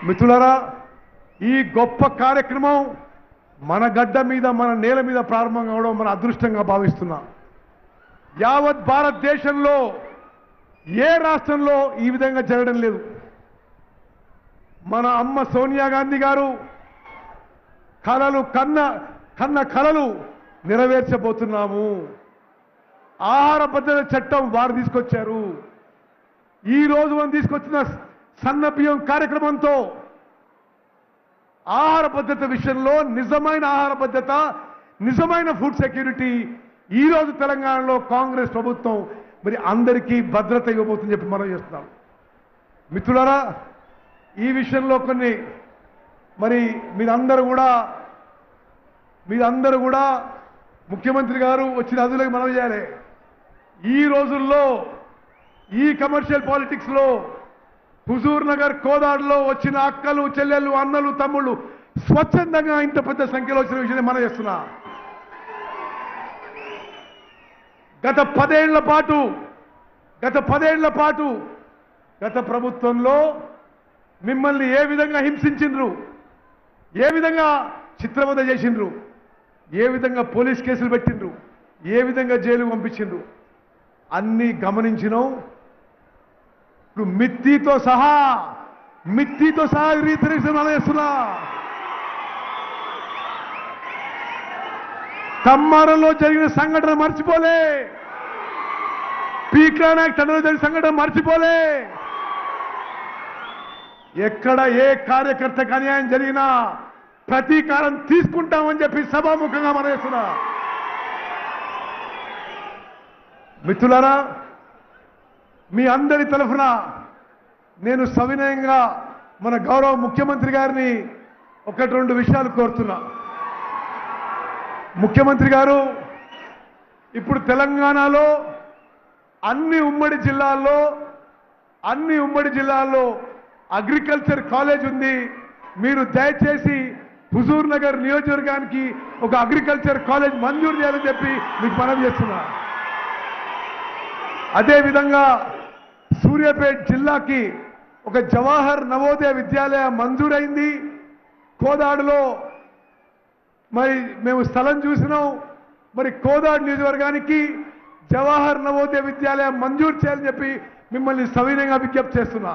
మిత్రులారా, ఈ గొప్ప కార్యక్రమం మన గడ్డ మీద మన నేల మీద ప్రారంభం కావడం మన అదృష్టంగా భావిస్తున్నాం. యావత్ భారతదేశంలో ఏ రాష్ట్రంలో ఈ విధంగా జరగడం లేదు. మన అమ్మ సోనియా గాంధీ గారు కన్న కలలు నెరవేర్చబోతున్నాము. ఆహార భద్రత చట్టం వారు తీసుకొచ్చారు. ఈ రోజు మనం తీసుకొచ్చిన సన్న బియ్యం కార్యక్రమంతో ఆహార భద్రత విషయంలో నిజమైన ఆహార భద్రత, నిజమైన ఫుడ్ సెక్యూరిటీ ఈ రోజు తెలంగాణలో కాంగ్రెస్ ప్రభుత్వం మరి అందరికీ భద్రత ఇవ్వబోతుందని చెప్పి మనం చేస్తున్నాం. మిత్రులారా, ఈ విషయంలో కొన్ని మరి మీరందరూ కూడా ముఖ్యమంత్రి గారు వచ్చిన అదులకు మనం చేయాలి. ఈ రోజుల్లో ఈ కమర్షియల్ పాలిటిక్స్ లో హుజూర్ నగర్, కోదాడులో వచ్చిన అక్కలు, చెల్లెళ్ళు, అన్నలు, తమ్ముళ్ళు స్వచ్ఛందంగా ఇంత పెద్ద సంఖ్యలో వచ్చిన విషయాన్ని మనం చేస్తున్నా. గత పదేళ్ల పాటు గత ప్రభుత్వంలో మిమ్మల్ని ఏ విధంగా హింసించిండ్రు, ఏ విధంగా చిత్రవద చేసిండ్రు, ఏ విధంగా పోలీస్ కేసులు పెట్టిండ్రు, ఏ విధంగా జైలు పంపించిండ్రు అన్నీ గమనించినాం. ఇప్పుడు మిత్తితో సహా చేస్తున్నా. తమ్మారంలో జరిగిన సంఘటన మర్చిపోలే, పీక్రానాయక్ తండ్రిలో జరిగిన సంఘటన మర్చిపోలే. ఎక్కడ ఏ కార్యకర్తకు అన్యాయం జరిగినా ప్రతీకారం తీసుకుంటామని చెప్పి సభాముఖంగా మనం చేస్తున్నా. మిత్రులారా, మీ అందరి తరఫున నేను సవినయంగా మన గౌరవ ముఖ్యమంత్రి గారిని ఒకటి రెండు విషయాలు కోరుతున్నా. ముఖ్యమంత్రి గారు, ఇప్పుడు తెలంగాణలో అన్ని ఉమ్మడి జిల్లాల్లో అగ్రికల్చర్ కాలేజ్ ఉంది. మీరు దయచేసి హుజూర్ నగర్ నియోజకవర్గానికి ఒక అగ్రికల్చర్ కాలేజ్ మంజూరు చేయాలని చెప్పి మీకు మనవి చేస్తున్నా. అదేవిధంగా సూర్యాపేట జిల్లాకి ఒక జవహర్ నవోదయ విద్యాలయ మంజూరైంది. కోదాడులో మరి మేము స్థలం చూసినాం. మరి కోదాడు నియోజకవర్గానికి జవహర్ నవోదయ విద్యాలయం మంజూరు చేయాలని చెప్పి మిమ్మల్ని సవినయంగా విజ్ఞప్తి చేస్తున్నా.